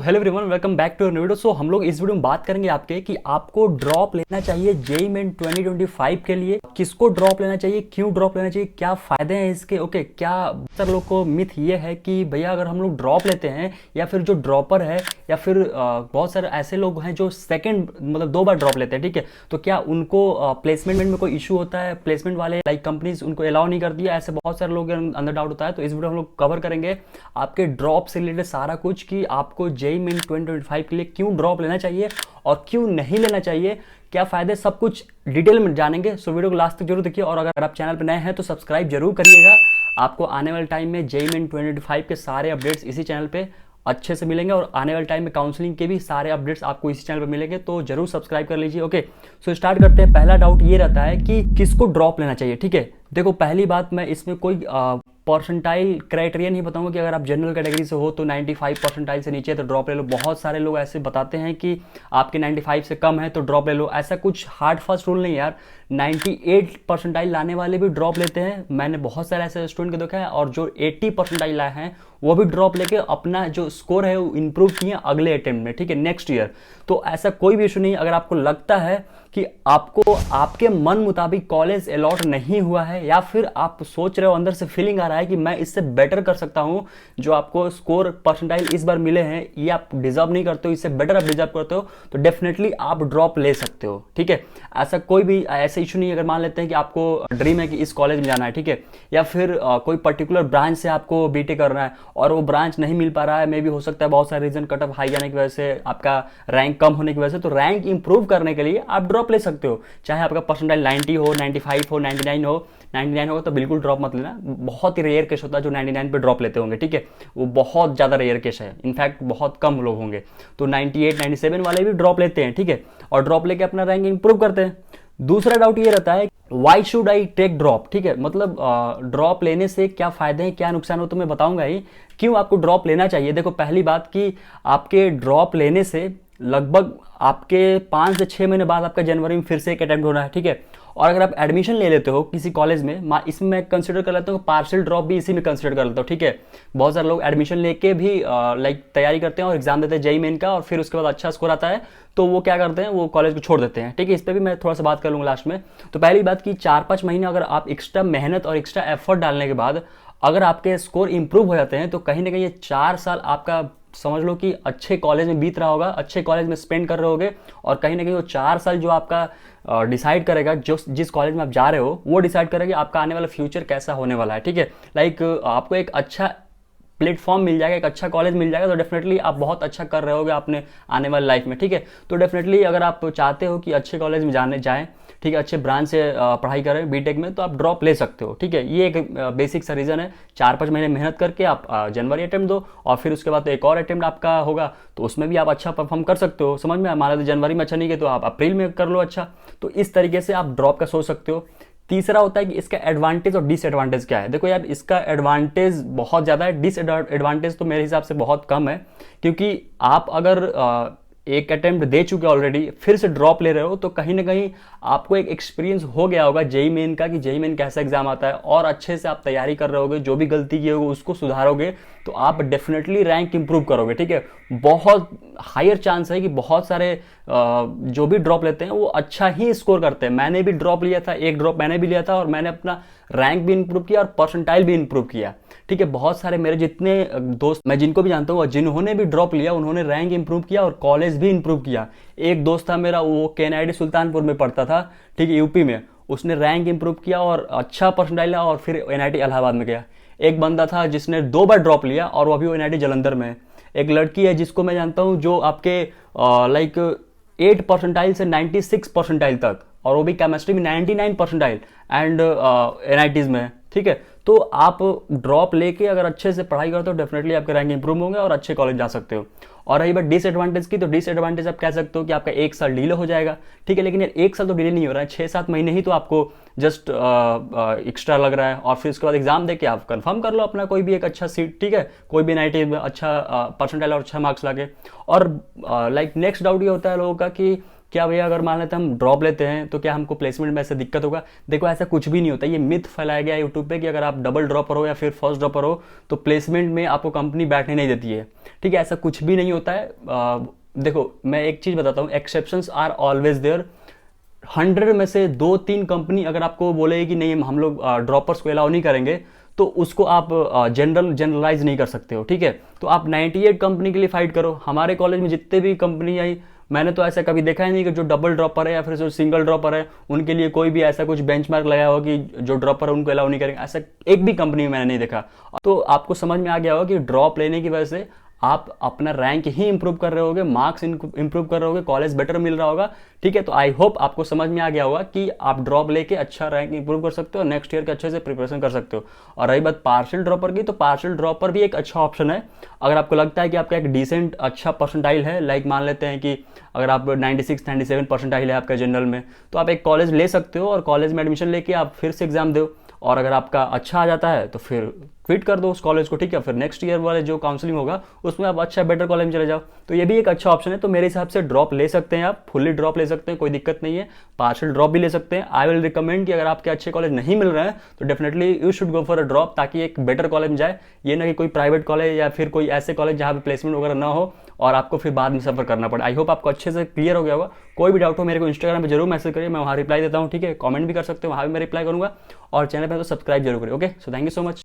Hello everyone, welcome back to video. So हम लोग इस वीडियो में बात करेंगे आपके कि आपको ड्रॉप लेना चाहिए जेईई मेन 2025 के लिए। किसको ड्रॉप लेना चाहिए, क्यों ड्रॉप लेना चाहिए, क्या फायदे हैं इसके। ओके, क्या सर लोग को मिथ ये है कि भैया अगर हम लोग ड्रॉप लेते हैं या फिर जो ड्रॉपर है या फिर बहुत सारे ऐसे लोग हैं जो सेकंड मतलब 2 बार ड्रॉप लेते हैं, ठीक है, तो क्या उनको प्लेसमेंट में कोई इशू होता है, प्लेसमेंट वाले लाइक कंपनीज उनको अलाउ नहीं करती है। ऐसे बहुत सारे लोग अंदर डाउट होता है। तो इस वीडियो हम लोग कवर करेंगे आपके ड्रॉप से रिलेटेड सारा कुछ कि आपको जेईई मेन 2025 के लिए क्यों ड्रॉप लेना चाहिए और क्यों नहीं लेना चाहिए, क्या फायदे, सब कुछ डिटेल में जानेंगे। सो वीडियो को लास्ट तक जरूर देखिए और अगर आप चैनल पर नए हैं तो सब्सक्राइब जरूर करिएगा। आपको आने वाले टाइम में जेईई मेन 2025 के सारे अपडेट्स इसी चैनल पे अच्छे से मिलेंगे और आने वाले टाइम में काउंसलिंग के भी सारे अपडेट्स आपको इसी चैनल पर मिलेंगे, तो जरूर सब्सक्राइब कर लीजिए। ओके, सो स्टार्ट करते हैं। पहला डाउट ये रहता है कि किसको ड्रॉप लेना चाहिए। ठीक है, देखो पहली बात, मैं इसमें कोई परसेंटाइल क्राइटेरिया नहीं बताऊंगा कि अगर आप जनरल कैटेगरी से हो तो 95 परसेंटाइल से नीचे तो ड्रॉप ले लो। बहुत सारे लोग ऐसे बताते हैं कि आपके 95 से कम है तो ड्रॉप ले लो। ऐसा कुछ हार्ड फास्ट रूल नहीं यार, 98 परसेंटाइल लाने वाले भी ड्रॉप लेते हैं। मैंने बहुत सारे ऐसे स्टूडेंट को देखा है और जो 80 परसेंटाइल लाए हैं वो भी ड्रॉप लेके अपना जो स्कोर है वो इंप्रूव किए अगले अटेम्प्ट में, ठीक है, नेक्स्ट ईयर। तो ऐसा कोई भी इशू नहीं। अगर आपको लगता है कि आपको आपके मन मुताबिक कॉलेज अलॉट नहीं हुआ है या फिर आप सोच रहे हो, अंदर से फीलिंग आ रहा है कि मैं इससे बेटर कर सकता हूं, जो आपको स्कोर परसेंटाइल इस बार मिले हैं ये आप डिजर्व नहीं करते हो, इससे बेटर आप डिजर्व करते हो, तो डेफिनेटली आप ड्रॉप ले सकते हो। ठीक है, ऐसा कोई भी ऐसा इशू नहीं है। अगर मान लेते हैं कि आपको ड्रीम है कि इस कॉलेज में जाना है, ठीक है, या फिर कोई पर्टिकुलर ब्रांच से आपको बीटेक करना है और वो ब्रांच नहीं मिल पा रहा है, मे भी हो सकता है बहुत सारे रीजन, कट ऑफ हाई जाने की वजह से, आपका रैंक कम होने की वजह से, तो रैंक इंप्रूव करने के लिए आप ड्रॉप ले सकते हो। चाहे आपका परसेंटाइल 90 हो, 95 हो, 99 हो, 99 होगा तो बिल्कुल ड्रॉप मत लेना। बहुत ही रेयर केस होता है जो 99 पे ड्रॉप लेते होंगे, ठीक है, वो बहुत ज़्यादा रेयर केस है, इनफैक्ट बहुत कम लोग होंगे। तो 98 97 वाले भी ड्रॉप लेते हैं, ठीक है, और ड्रॉप लेके अपना रैंक इंप्रूव करते हैं। दूसरा डाउट ये रहता है why should I take drop. ठीक है, मतलब ड्रॉप लेने से क्या फायदे हैं, क्या नुकसान हो, तो मैं बताऊंगा ही क्यों आपको ड्रॉप लेना चाहिए। देखो पहली बात कि आपके ड्रॉप लेने से लगभग आपके 5 से 6 महीने बाद आपका जनवरी में फिर से एक अटेम्प्ट होना है, ठीक है। और अगर आप एडमिशन ले लेते हो किसी कॉलेज में, इसमें मैं कंसिडर कर लेता हूँ, पार्शियल ड्रॉप भी इसी में कंसिडर कर लेता हूँ, ठीक है। बहुत सारे लोग एडमिशन लेके भी लाइक तैयारी करते हैं और एग्जाम देते हैं जेईई मेन का, और फिर उसके बाद अच्छा स्कोर आता है तो वो क्या करते हैं, वो कॉलेज को छोड़ देते हैं, ठीक है। इस पर भी मैं थोड़ा सा बात कर लूँगा लास्ट में। तो पहली बात कि 4-5 महीने अगर आप एक्स्ट्रा मेहनत और एक्स्ट्रा एफर्ट डालने के बाद अगर आपके स्कोर इंप्रूव हो जाते हैं तो कहीं ना कहीं ये 4 साल आपका समझ लो कि अच्छे कॉलेज में बीत रहा होगा, अच्छे कॉलेज में स्पेंड कर रहे होगे, और कहीं ना कहीं वो 4 साल जो आपका डिसाइड करेगा, जो जिस कॉलेज में आप जा रहे हो वो डिसाइड करेगा आपका आने वाला फ्यूचर कैसा होने वाला है, ठीक है। लाइक आपको एक अच्छा प्लेटफॉर्म मिल जाएगा, एक अच्छा कॉलेज मिल जाएगा, तो डेफिनेटली आप बहुत अच्छा कर रहे होगे अपने आने वाली लाइफ में, ठीक है। तो डेफिनेटली अगर आप चाहते हो कि अच्छे कॉलेज में जाने जाएं, ठीक है, अच्छे ब्रांच से पढ़ाई करें बीटेक में, तो आप ड्रॉप ले सकते हो, ठीक है। ये एक बेसिक सा रीज़न है। 4-5 महीने मेहनत करके आप जनवरी अटेम्प्ट दो और फिर उसके बाद एक और अटेम्प्ट आपका होगा, तो उसमें भी आप अच्छा परफॉर्म कर सकते हो। समझ में, मान लो जनवरी में अच्छा नहीं किया तो आप अप्रैल में कर लो अच्छा। तो इस तरीके से आप ड्रॉप का सोच सकते हो। तीसरा होता है कि इसका एडवांटेज और डिसएडवांटेज क्या है। देखो यार, इसका एडवांटेज बहुत ज़्यादा है, डिसएडवांटेज तो मेरे हिसाब से बहुत कम है, क्योंकि आप अगर एक अटेम्प्ट दे चुके ऑलरेडी, फिर से ड्रॉप ले रहे हो, तो कहीं ना कहीं आपको एक एक्सपीरियंस हो गया होगा जेईई मेन का कि जेईई मेन कैसा एग्जाम आता है, और अच्छे से आप तैयारी कर रहे होगे, जो भी गलती की होगी उसको सुधारोगे, तो आप डेफिनेटली रैंक इंप्रूव करोगे, ठीक है। बहुत हायर चांस है कि बहुत सारे जो भी ड्रॉप लेते हैं वो अच्छा ही स्कोर करते हैं। मैंने भी ड्रॉप लिया था, एक ड्रॉप मैंने भी लिया था और मैंने अपना रैंक भी इंप्रूव किया और परसेंटाइल भी इंप्रूव किया, ठीक है। बहुत सारे मेरे जितने दोस्त मैं जिनको भी जानता हूँ जिन्होंने भी ड्रॉप लिया उन्होंने रैंक इंप्रूव किया और कॉलेज भी इंप्रूव किया। एक दोस्त था मेरा, वो केएनआईटी सुल्तानपुर में पढ़ता था, ठीक है, यूपी में, उसने रैंक इंप्रूव किया और अच्छा परसेंटाइल लिया और फिर एनआईटी इलाहाबाद में गया। एक बंदा था जिसने 2 बार ड्रॉप लिया और वो अभी एनआईटी जालंधर में है। एक लड़की है जिसको मैं जानता हूँ जो आपके लाइक 8 परसेंटाइल से 96 परसेंटाइल तक, और वो भी केमिस्ट्री में 99 परसेंटाइल एंड एनआईटीज में, ठीक है। तो आप ड्रॉप लेके अगर अच्छे से पढ़ाई करते हो डेफिनेटली आपके रैंक इंप्रूव होंगे और अच्छे कॉलेज जा सकते हो। और रही बात डिसएडवांटेज की, तो डिसएडवांटेज आप कह सकते हो कि आपका 1 साल डिले हो जाएगा, ठीक है। लेकिन यार 1 साल तो डिले नहीं हो रहा है, 6-7 महीने ही तो आपको जस्ट एक्स्ट्रा लग रहा है, और फिर उसके बाद एग्जाम देके आप कंफर्म कर लो अपना कोई भी एक अच्छा सीट, ठीक है, कोई भी एनआईटी में अच्छा परसेंटाइल और अच्छा मार्क्स लाके। और लाइक नेक्स्ट डाउट ये होता है लोगों का कि क्या भैया अगर मान लेते हम ड्रॉप लेते हैं तो क्या हमको प्लेसमेंट में ऐसे दिक्कत होगा? देखो ऐसा कुछ भी नहीं होता, ये मिथ फैलाया गया है यूट्यूब पे कि अगर आप डबल ड्रॉपर हो या फिर फर्स्ट ड्रॉपर हो तो प्लेसमेंट में आपको कंपनी बैठने नहीं देती है। ठीक है, ऐसा कुछ भी नहीं होता है। देखो मैं एक चीज़ बताता हूँ, एक्सेप्शंस आर ऑलवेज देयर। 100 में से 2-3 कंपनी अगर आपको बोले कि नहीं हम लोग ड्रॉपर्स को अलाउ नहीं करेंगे, तो उसको आप जनरलाइज नहीं कर सकते हो। ठीक है, तो आप 98 कंपनी के लिए फाइट करो। हमारे कॉलेज में जितने भी कंपनी आई, मैंने तो ऐसा कभी देखा ही नहीं कि जो डबल ड्रॉपर है या फिर जो सिंगल ड्रॉपर है उनके लिए कोई भी ऐसा कुछ बेंचमार्क लगाया हो कि जो ड्रॉपर है उनको अलाउ नहीं करेंगे। ऐसा एक भी कंपनी में मैंने नहीं देखा। तो आपको समझ में आ गया होगा कि ड्रॉप लेने की वजह से आप अपना रैंक ही इंप्रूव कर रहे होगे, मार्क्स इंप्रूव कर रहे होगे, कॉलेज बेटर मिल रहा होगा। ठीक है, तो आई होप आपको समझ में आ गया होगा कि आप ड्रॉप लेके अच्छा रैंक इंप्रूव कर सकते हो, नेक्स्ट ईयर के अच्छे से प्रिपरेशन कर सकते हो। और रही बात पार्शियल ड्रॉपर की, तो पार्शियल ड्रॉपर भी एक अच्छा ऑप्शन है। अगर आपको लगता है कि आपका एक डिसेंट अच्छा परसेंटाइल है, लाइक मान लेते हैं कि अगर आप 96-97 परसेंटाइल है आपका जनरल में, तो आप एक कॉलेज ले सकते हो और कॉलेज में एडमिशन लेके आप फिर से एग्जाम दो। और अगर आपका अच्छा आ जाता है तो फिर क्विट कर दो उस कॉलेज को। ठीक है, फिर नेक्स्ट ईयर वाले जो काउंसलिंग होगा उसमें आप अच्छा बेटर कॉलेज में चले जाओ। तो ये भी एक अच्छा ऑप्शन है। तो मेरे हिसाब से ड्रॉप ले सकते हैं आप, फुल्ली ड्रॉप ले सकते हैं, कोई दिक्कत नहीं है। पार्शियल ड्रॉप भी ले सकते हैं। आई विल रिकमेंड कि अगर आपके अच्छे कॉलेज नहीं मिल रहे हैं तो definitely you should go for a drop, ताकि एक बेटर कॉलेज में जाए। ये ना कि कोई प्राइवेट कॉलेज या फिर कोई ऐसे कॉलेज जहाँ पे प्लेसमेंट वगैरह ना हो और आपको फिर बाद में सफर करना पड़े। आई होप आपको अच्छे से क्लियर हो गया होगा। कोई भी डाउट हो मेरे को इंस्टाग्राम पे जरूर मैसेज करिए, मैं वहाँ रिप्लाई देता हूँ। ठीक है, कमेंट भी कर सकते हो, वहाँ भी मैं रिप्लाई करूँगा। और चैनल पर तो सब्सक्राइब जरूर करिए। Okay, so thank you so much.